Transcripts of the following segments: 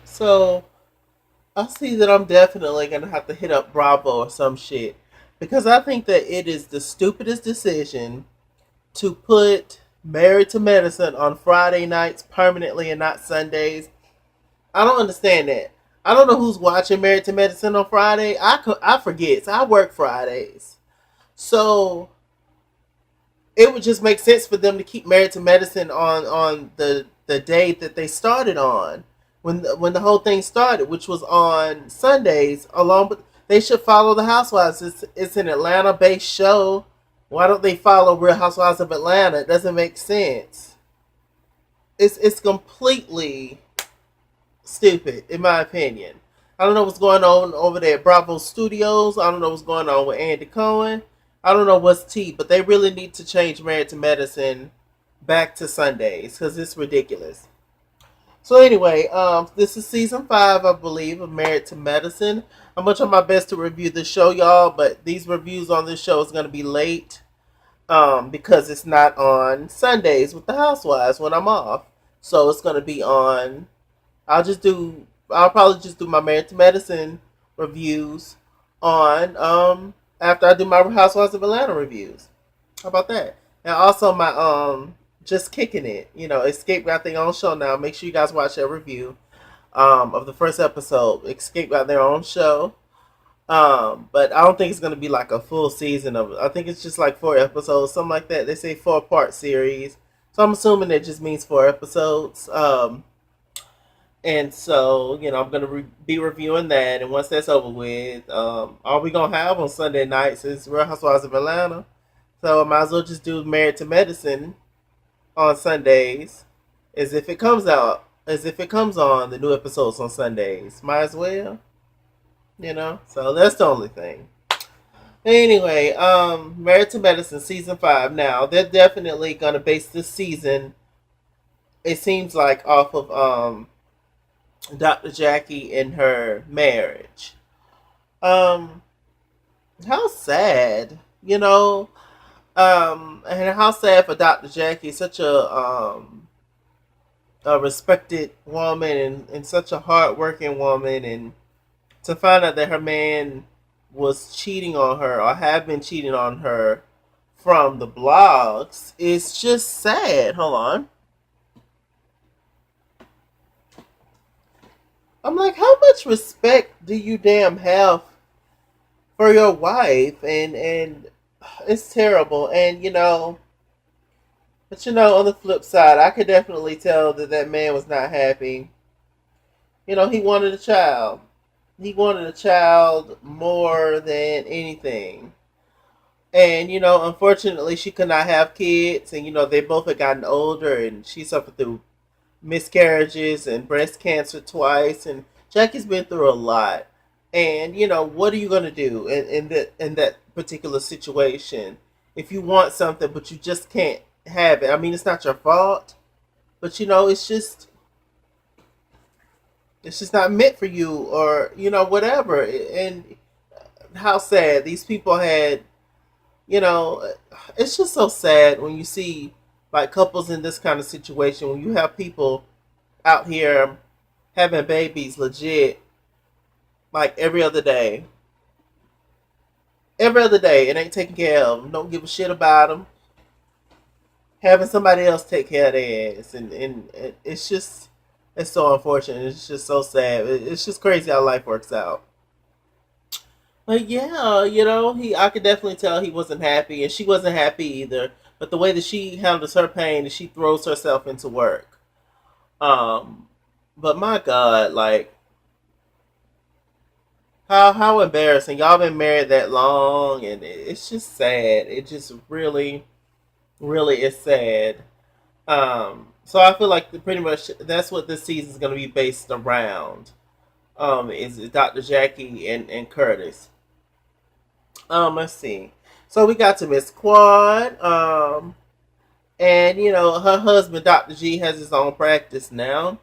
So I see that I'm definitely gonna have to hit up Bravo or some shit because I think that it is the stupidest decision to put Married to Medicine on Friday nights permanently and not Sundays. I don't understand that. I don't know who's watching Married to Medicine on Friday. I forget. So I work Fridays, so it would just make sense for them to keep Married to Medicine on the day that they started on when the whole thing started, which was on Sundays. Along with they should follow the Housewives. It's an Atlanta based show. Why don't they follow Real Housewives of Atlanta? It doesn't make sense. It's completely stupid in my opinion. I don't know what's going on over there at Bravo Studios. I don't know what's going on with Andy Cohen. I don't know what's tea, but they really need to change Married to Medicine back to Sundays because it's ridiculous. So anyway, this is season 5, I believe, of Married to Medicine. I'm gonna try my best to review the show, y'all, but these reviews on this show is gonna be late, because it's not on Sundays with the Housewives when I'm off. So it's gonna be on. I'll probably just do my Married to Medicine reviews on after I do my Housewives of Atlanta reviews. How about that? And also my just kicking it. Escape got their own show now. Make sure you guys watch that review of the first episode. Escape got their own show. But I don't think it's gonna be like a full season of it. I think it's just like 4 episodes, something like that. They say 4-part series. So I'm assuming it just means 4 episodes. And so, I'm going to be reviewing that. And once that's over with, all we going to have on Sunday nights is Real Housewives of Atlanta. So I might as well just do Married to Medicine on Sundays as if it comes on the new episodes on Sundays. Might as well. So that's the only thing. Anyway, Married to Medicine season 5. Now, they're definitely going to base this season, it seems like, off of Dr. Jackie and her marriage. Um, how sad, and how sad for Dr. Jackie, such a respected woman and such a hardworking woman, and to find out that her man was cheating on her or have been cheating on her from the blogs. It's just sad. Hold on. I'm like, how much respect do you damn have for your wife? And it's terrible. And but on the flip side, I could definitely tell that that man was not happy. He wanted a child. He wanted a child more than anything. And unfortunately, she could not have kids. And they both had gotten older, and she suffered through miscarriages and breast cancer twice, and Jackie's been through a lot. And what are you gonna do in that particular situation if you want something but you just can't have it? I mean, it's not your fault, but it's just not meant for you, or whatever. And how sad these people had. You know, it's just so sad when you see like couples in this kind of situation when you have people out here having babies legit like every other day, and ain't taking care of them, don't give a shit about them, having somebody else take care of their ass, and it's so unfortunate. It's just so sad. It's just crazy how life works out. But yeah, I could definitely tell he wasn't happy, and she wasn't happy either. But the way that she handles her pain is she throws herself into work. Um, but my God, like how embarrassing! Y'all been married that long, and it's just sad. It just really, really is sad. So I feel like pretty much that's what this season is going to be based around. Is Dr. Jackie and Curtis. Let's see. So we got to Miss Quad. And her husband, Dr. G, has his own practice now.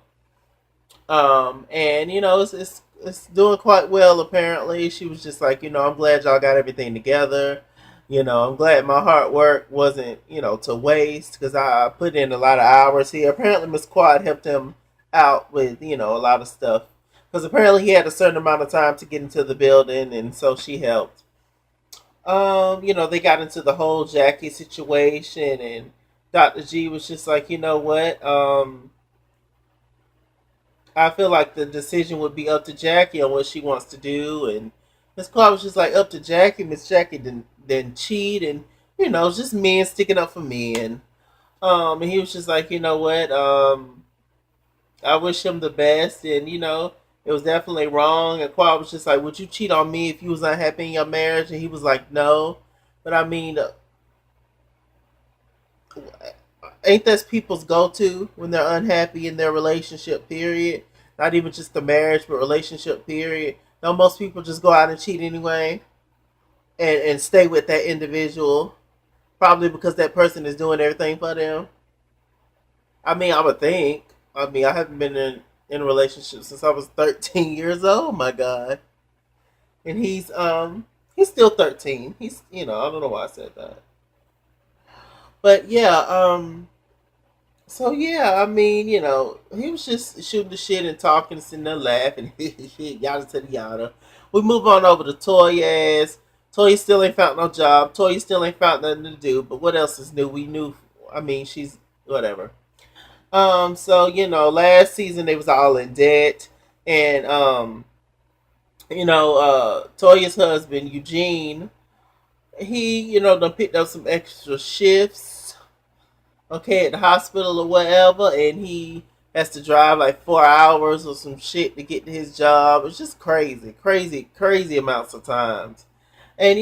And it's doing quite well. Apparently, she was just like, I'm glad y'all got everything together. I'm glad my hard work wasn't, to waste because I put in a lot of hours here. Apparently, Miss Quad helped him out with, a lot of stuff because apparently he had a certain amount of time to get into the building, and so she helped. They got into the whole Jackie situation, and Dr. G was just like, you know what? I feel like the decision would be up to Jackie on what she wants to do, and Miss Clark was just like, up to Jackie. Miss Jackie didn't cheat, and just men sticking up for men. And he was just like, you know what? I wish him the best, and it was definitely wrong. And Quad was just like, would you cheat on me if you was unhappy in your marriage? And he was like, no. But I mean, ain't that people's go to when they're unhappy in their relationship? Period. Not even just the marriage, but relationship. Period. Don't most people just go out and cheat anyway, and stay with that individual, probably because that person is doing everything for them. I mean, I would think. I mean, I haven't been in a relationship since I was 13 years old. My God, and he's still 13. He's I don't know why I said that, but yeah. So yeah, I mean, he was just shooting the shit and talking, sitting there laughing, yada to yada. We move on over to Toya. Toya still ain't found no job. Toya still ain't found nothing to do. But what else is new? We knew. I mean, she's whatever. So last season they was all in debt, and Toya's husband Eugene, he done picked up some extra shifts, okay, at the hospital or whatever, and he has to drive like 4 hours or some shit to get to his job. It's just crazy, crazy, crazy amounts of times, and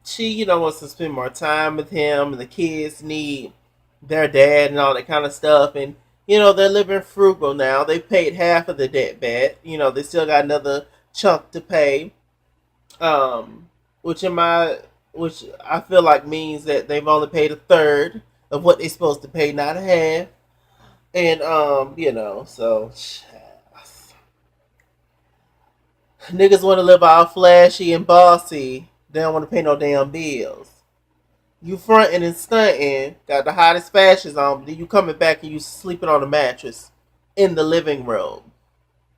she wants to spend more time with him, and the kids need their dad and all that kind of stuff. And they're living frugal now. They paid half of the debt back. They still got another chunk to pay, um which in my which I feel like means that they've only paid a third of what they're supposed to pay, not a half. And so niggas want to live all flashy and bossy. They don't want to pay no damn bills. You fronting and stunting, got the hottest fashions on, but then you coming back and you sleeping on a mattress in the living room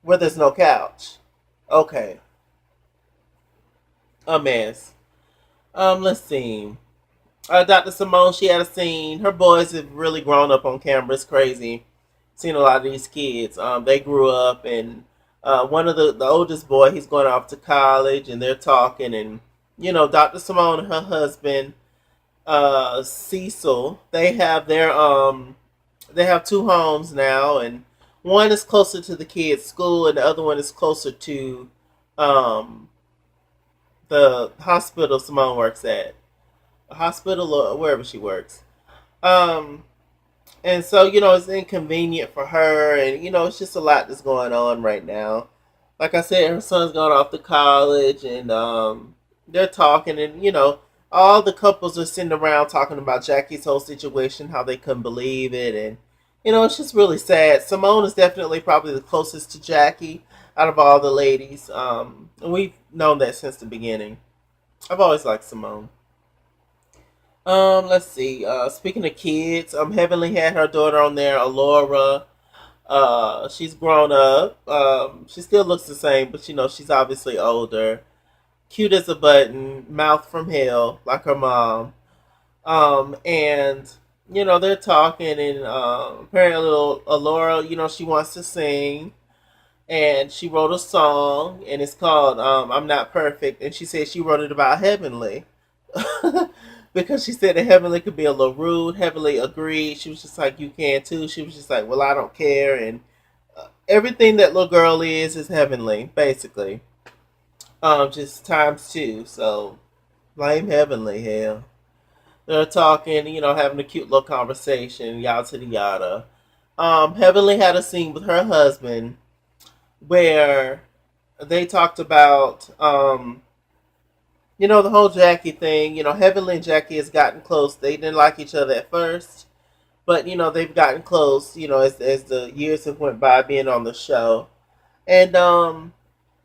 where there's no couch. Okay, a mess. Let's see. Dr. Simone, she had a scene. Her boys have really grown up on camera. It's crazy. Seen a lot of these kids. They grew up, and one of the oldest boy, he's going off to college, and they're talking, and Dr. Simone and her husband Cecil, they have two homes now, and one is closer to the kids' school, and the other one is closer to um, the hospital Simone works at, a hospital or wherever she works. Um, and so it's inconvenient for her, and it's just a lot that's going on right now. Like I said, her son's gone off to college, and they're talking, and all the couples are sitting around talking about Jackie's whole situation, how they couldn't believe it, and it's just really sad. Simone is definitely probably the closest to Jackie out of all the ladies, and we've known that since the beginning. I've always liked Simone. Let's see. Speaking of kids, Heavenly had her daughter on there, Alora. She's grown up. She still looks the same, but she's obviously older. Cute as a button, mouth from hell, like her mom. And they're talking, and apparently, little Alora, she wants to sing, and she wrote a song, and it's called "I'm Not Perfect," and she said she wrote it about Heavenly. Because she said that Heavenly could be a little rude. Heavenly agreed. She was just like, you can too. She was just like, well, I don't care. And everything that little girl is Heavenly, basically. Just times two. So, blame Heavenly, hell. They're talking, having a cute little conversation, yada to the yada. Heavenly had a scene with her husband where they talked about the whole Jackie thing. Heavenly and Jackie has gotten close. They didn't like each other at first, but they've gotten close. As the years have went by being on the show, and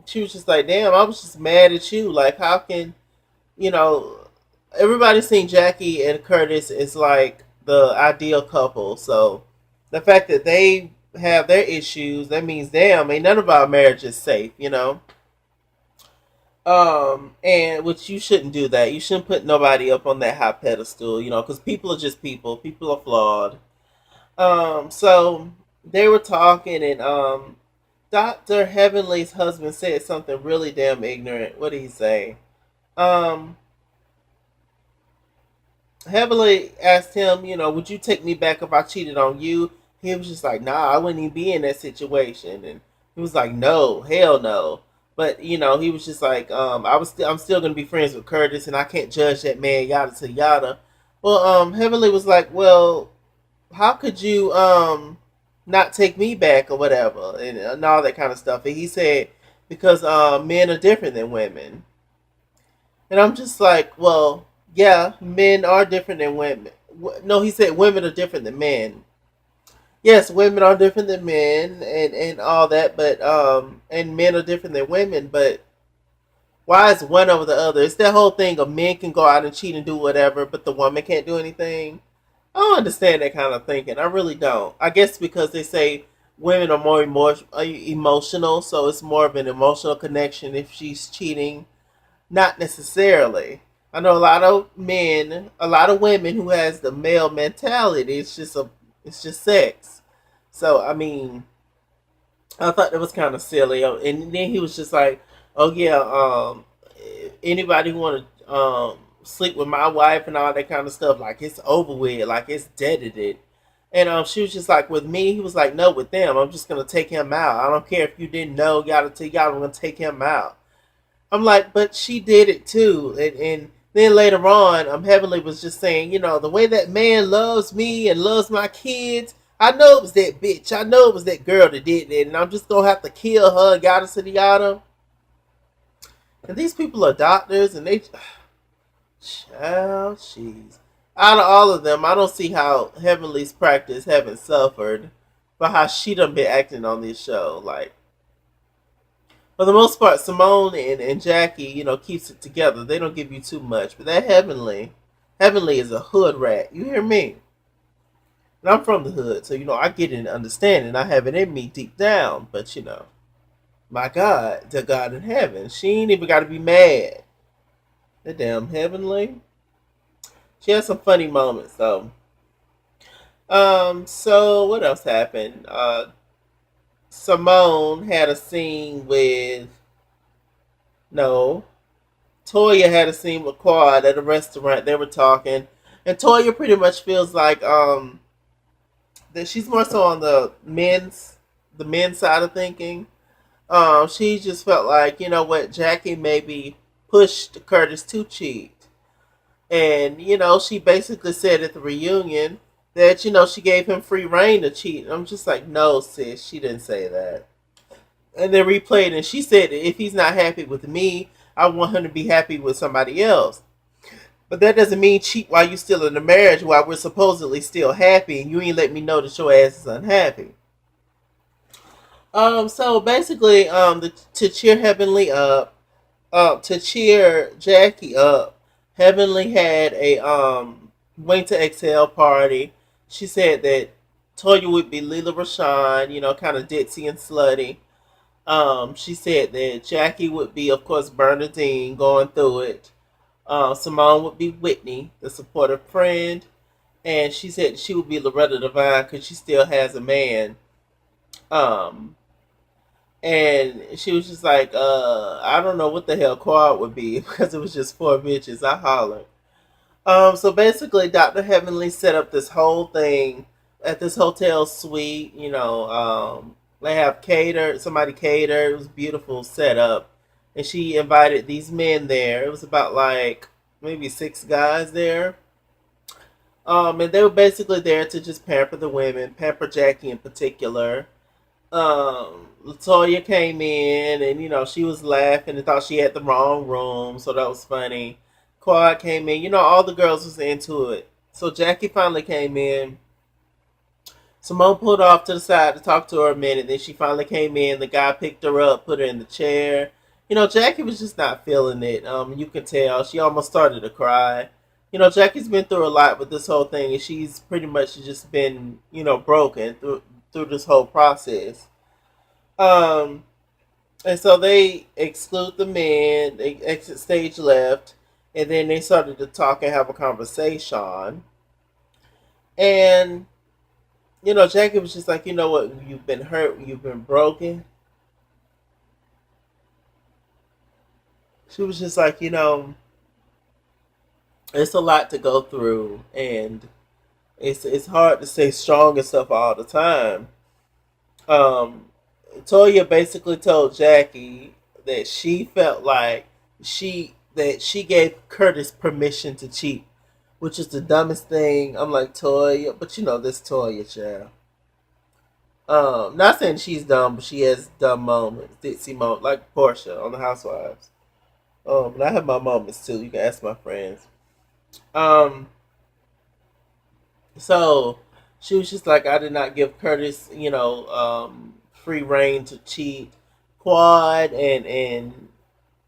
she was just like, "Damn, I was just mad at you. Like, how can you know?" Everybody's seen Jackie and Curtis as like the ideal couple. So the fact that they have their issues, that means damn, ain't none of our marriages safe, you know. And which you shouldn't do that. You shouldn't put nobody up on that high pedestal, you know, because people are just people. People are flawed. So they were talking, and Dr. Heavenly's husband said something really damn ignorant. What did he say? Um, Heavenly asked him, you know, would you take me back if I cheated on you? He was just like, nah, I wouldn't even be in that situation. And he was like, no, hell no. But you know, he was just like, I'm still gonna be friends with Curtis, and I can't judge that man, yada to yada. Well, Heavenly was like, well, how could you not take me back or whatever, and all that kind of stuff. And he said, because men are different than women. And I'm just like, well, yeah, men are different than women. No, he said women are different than men. Yes, women are different than men, and all that, but and men are different than women, but why is one over the other? It's that whole thing of men can go out and cheat and do whatever, but the woman can't do anything. I don't understand that kind of thinking. I really don't. I guess because they say women are more emotional, so it's more of an emotional connection if she's cheating. Not necessarily. I know a lot of men, a lot of women who has the male mentality. It's just sex. So I mean, I thought that was kind of silly. And then he was just like, "Oh yeah, anybody who want to sleep with my wife and all that kind of stuff, like it's over with, like it's dead." And she was just like, with me, he was like, no, with them, I'm just gonna take him out. I don't care if you didn't know, gotta tell y'all, I'm gonna take him out. I'm like, but she did it too. And then later on, Heavenly was just saying, you know, the way that man loves me and loves my kids, I know it was that bitch. I know it was that girl that did that, and I'm just gonna have to kill her, yada yada yada. And these people are doctors, and they, child, jeez. Out of all of them, I don't see how Heavenly's practice haven't suffered for how she done been acting on this show. Like, for the most part, Simone and Jackie, you know, keeps it together. They don't give you too much. But that Heavenly is a hood rat. You hear me? And I'm from the hood, so, you know, I get it and understand it. I have it in me deep down. But, you know, my God, the God in heaven, she ain't even got to be mad. The damn Heavenly. She has some funny moments, though. So what else happened? Simone had a scene with, no, Toya had a scene with Quad at a restaurant. They were talking, and Toya pretty much feels like that she's more so on the men's side of thinking. She just felt like, you know what, Jackie maybe pushed Curtis to cheat, and you know she basically said at the reunion that, you know, she gave him free reign to cheat. And I'm just like, no, sis, she didn't say that. And then replayed, and she said that if he's not happy with me, I want him to be happy with somebody else. But that doesn't mean cheat while you're still in the marriage, while we're supposedly still happy, and you ain't let me know that your ass is unhappy. So basically, to cheer Heavenly up, to cheer Jackie up, Heavenly had a Wait to Exhale party. She said that Toya would be Leela Rashawn, you know, kind of ditzy and slutty. She said that Jackie would be, of course, Bernadine going through it. Simone would be Whitney, the supportive friend. And she said she would be Loretta Devine because she still has a man. Um, and she was just like, I don't know what the hell Quad would be because it was just four bitches. I hollered. So basically, Dr. Heavenly set up this whole thing at this hotel suite. You know, they have catered, somebody catered. It was a beautiful setup. And she invited these men there. It was about like maybe six guys there. And they were basically there to just pamper the women, pamper Jackie in particular. Latoya came in, and you know she was laughing and thought she had the wrong room, so that was funny. Quad came in, you know, all the girls was into it. So Jackie finally came in. Simone pulled off to the side to talk to her a minute. Then she finally came in. The guy picked her up, put her in the chair. You know, Jackie was just not feeling it. You can tell she almost started to cry. You know, Jackie's been through a lot with this whole thing, and she's pretty much just been, you know, broken through. through this whole process. Um, and so they exclude the men, they exit stage left, and then they started to talk and have a conversation. And, Jackie was just like, you know what, you've been hurt, you've been broken. She was just like, it's a lot to go through, and it's hard to stay strong and stuff all the time. Um, Toya basically told Jackie that she felt like she gave Curtis permission to cheat, which is the dumbest thing. I'm like, Toya, but this Toya child. Not saying she's dumb, but she has dumb moments, ditzy moments, like Portia on the Housewives. But I have my moments too. You can ask my friends. Um, so she was just like, I did not give Curtis, free reign to cheat. Quad and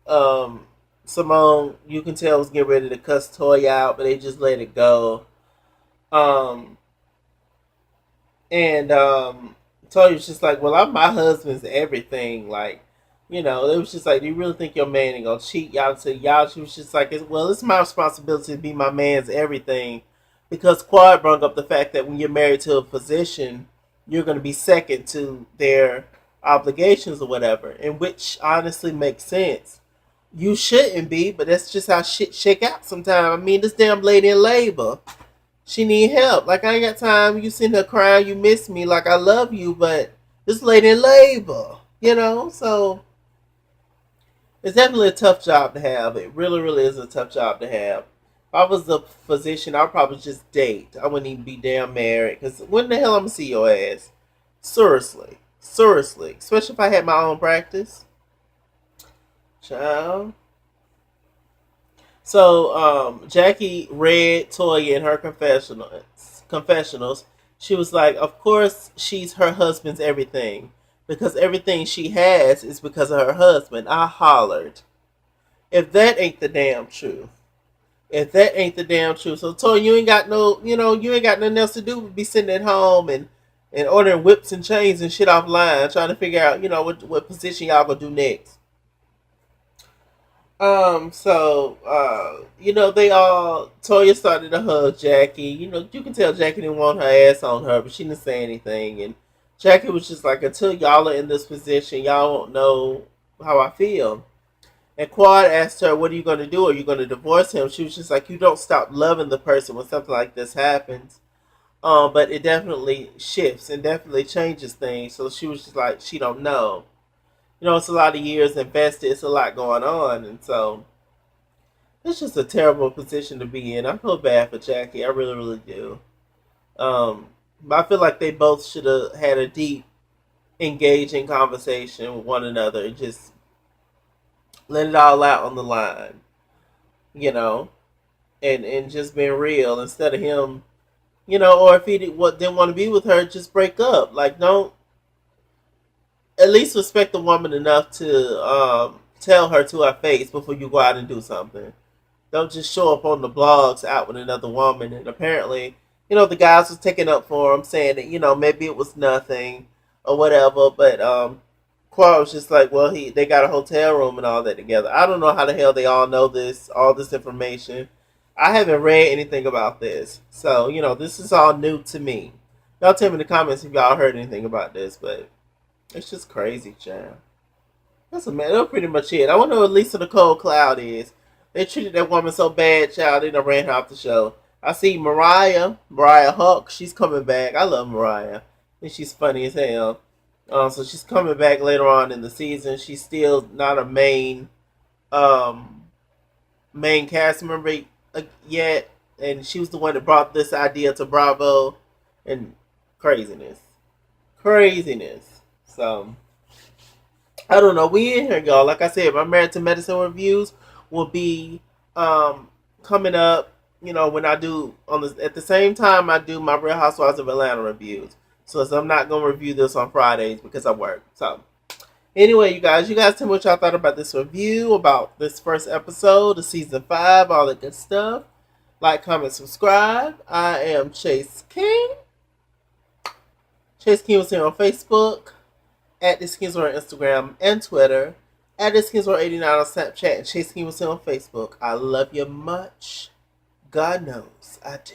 um Simone, you can tell, was getting ready to cuss Toy out, but they just let it go. Um, and Toy was just like, well, I'm my husband's everything. Like, it was just like, do you really think your man ain't gonna cheat? Y'all said y'all. She was just like, well, it's my responsibility to be my man's everything, because Quad brought up the fact that when you're married to a physician, you're going to be second to their obligations or whatever, and which honestly makes sense. You shouldn't be, but that's just how shit shake out sometimes. I mean, this damn lady in labor, she need help. Like, I ain't got time. You sitting there crying, you miss me. Like, I love you, but this lady in labor, So it's definitely a tough job to have. It really, really is a tough job to have. If I was a physician, I'd probably just date. I wouldn't even be damn married. Because when the hell I'm going to see your ass? Seriously. Seriously. Especially if I had my own practice. Child. So Jackie read Toya in her confessionals. She was like, of course she's her husband's everything, because everything she has is because of her husband. I hollered, if that ain't the damn truth. If that ain't the damn truth. So Toya, you ain't got no, you ain't got nothing else to do but be sitting at home and ordering whips and chains and shit offline, trying to figure out, what position y'all gonna do next. They all, Toya started to hug Jackie. You can tell Jackie didn't want her ass on her, but she didn't say anything. And Jackie was just like, until y'all are in this position, y'all won't know how I feel. And Quad asked her, what are you going to do? Are you going to divorce him? She was just like, you don't stop loving the person when something like this happens. But it definitely shifts and definitely changes things. So she was just like, she don't know. It's a lot of years invested. It's a lot going on. And so it's just a terrible position to be in. I feel bad for Jackie. I really, really do. But I feel like they both should have had a deep, engaging conversation with one another and just let it all out on the line, you know, and just being real instead of him, or if he didn't want to be with her, just break up. Like, don't, at least respect the woman enough to tell her to her face before you go out and do something. Don't just show up on the blogs out with another woman. And apparently, the guys was taking up for him, saying that, maybe it was nothing or whatever. But Quar was just like, well, they got a hotel room and all that together. I don't know how the hell they all know all this information. I haven't read anything about this. So, this is all new to me. Y'all tell me in the comments if y'all heard anything about this, but it's just crazy, child. That's pretty much it. I wonder what Lisa Nicole Cloud is. They treated that woman so bad, child. They done ran her off the show. I see Mariah Huck. She's coming back. I love Mariah. I think she's funny as hell. So she's coming back later on in the season. She's still not a um, main cast member yet, and she was the one that brought this idea to Bravo, and craziness. So I don't know. We in here, y'all. Like I said, my Married to Medicine reviews will be coming up. When I do at the same time I do my Real Housewives of Atlanta reviews. So I'm not gonna review this on Fridays because I work. So anyway, you guys tell me what y'all thought about this review, about this first episode of season 5, all that good stuff. Like, comment, subscribe. I am Chase King. Chase King was here on Facebook, at ItsKingsWorld on Instagram and Twitter, at ItsKingsWorld89 on Snapchat, and Chase King was here on Facebook. I love you much. God knows I do.